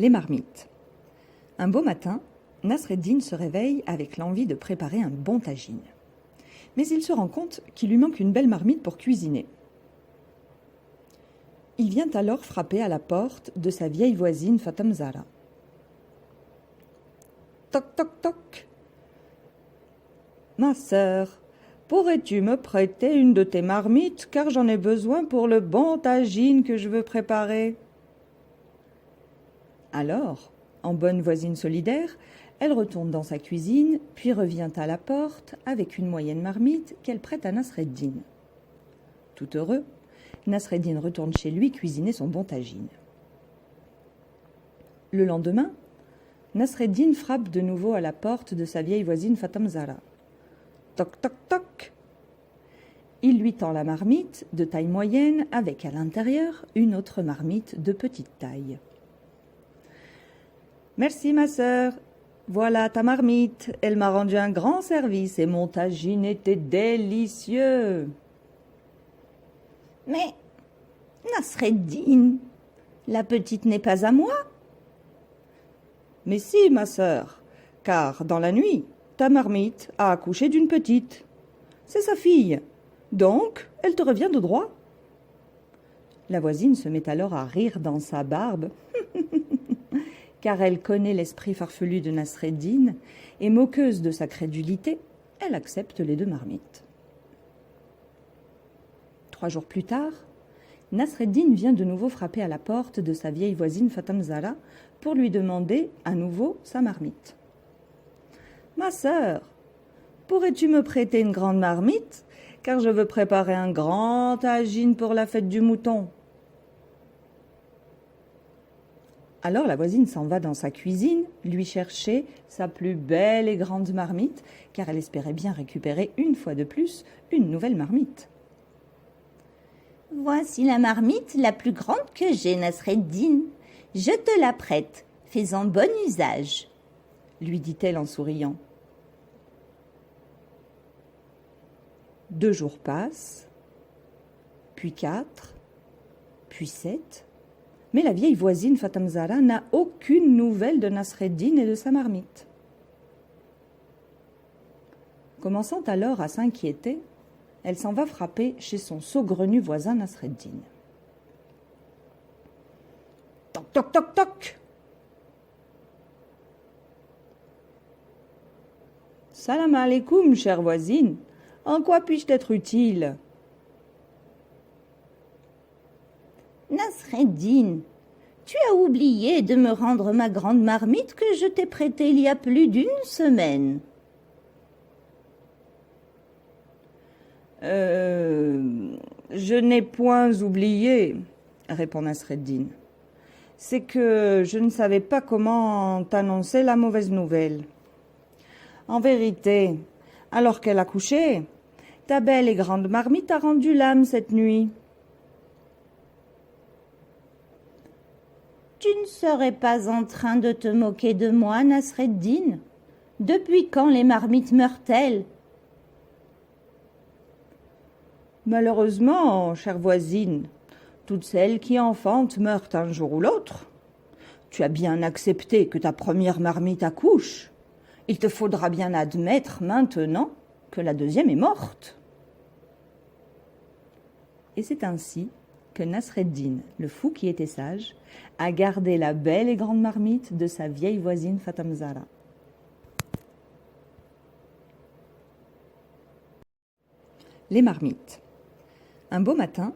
Les marmites. Un beau matin, Nasreddin se réveille avec l'envie de préparer un bon tagine. Mais il se rend compte qu'il lui manque une belle marmite pour cuisiner. Il vient alors frapper à la porte de sa vieille voisine Fatam Zahra. Toc toc toc. Ma sœur, pourrais-tu me prêter une de tes marmites car j'en ai besoin pour le bon tagine que je veux préparer? Alors, en bonne voisine solidaire, elle retourne dans sa cuisine, puis revient à la porte avec une moyenne marmite qu'elle prête à Nasreddin. Tout heureux, Nasreddin retourne chez lui cuisiner son bon tagine. Le lendemain, Nasreddin frappe de nouveau à la porte de sa vieille voisine Fatam Zahra. Toc toc toc. Il lui tend la marmite de taille moyenne avec à l'intérieur une autre marmite de petite taille. Merci ma sœur, voilà ta marmite, elle m'a rendu un grand service et mon tagine était délicieux. Mais, Nasreddin, la petite n'est pas à moi. Mais si ma sœur, car dans la nuit, ta marmite a accouché d'une petite. C'est sa fille, donc elle te revient de droit. La voisine se met alors à rire dans sa barbe, car elle connaît l'esprit farfelu de Nasreddin, et moqueuse de sa crédulité, elle accepte les deux marmites. 3 jours plus tard, Nasreddin vient de nouveau frapper à la porte de sa vieille voisine Fatam Zahra pour lui demander à nouveau sa marmite. Ma sœur, pourrais-tu me prêter une grande marmite, car je veux préparer un grand tagine pour la fête du mouton? Alors la voisine s'en va dans sa cuisine lui chercher sa plus belle et grande marmite, car elle espérait bien récupérer une fois de plus une nouvelle marmite. Voici la marmite la plus grande que j'ai, Nasreddin. Je te la prête, fais-en bon usage, lui dit-elle en souriant. 2 jours passent, puis 4, puis 7... Mais la vieille voisine Fatam Zahra n'a aucune nouvelle de Nasreddin et de sa marmite. Commençant alors à s'inquiéter, elle s'en va frapper chez son saugrenu voisin Nasreddin. Toc toc toc toc. Salam alaikum, chère voisine. En quoi puis-je t'être utile? Nasreddin, tu as oublié de me rendre ma grande marmite que je t'ai prêtée il y a plus d'une semaine. Je n'ai point oublié, répond Nasreddin. C'est que je ne savais pas comment t'annoncer la mauvaise nouvelle. En vérité, alors qu'elle a couché, ta belle et grande marmite a rendu l'âme cette nuit. Tu ne serais pas en train de te moquer de moi, Nasreddin? Depuis quand les marmites meurent-elles? Malheureusement, chère voisine, toutes celles qui enfantent meurent un jour ou l'autre. Tu as bien accepté que ta première marmite accouche. Il te faudra bien admettre maintenant que la deuxième est morte. Et c'est ainsi que Nasreddin, le fou qui était sage, a gardé la belle et grande marmite de sa vieille voisine Fatam Zahra. Les marmites. Un beau matin,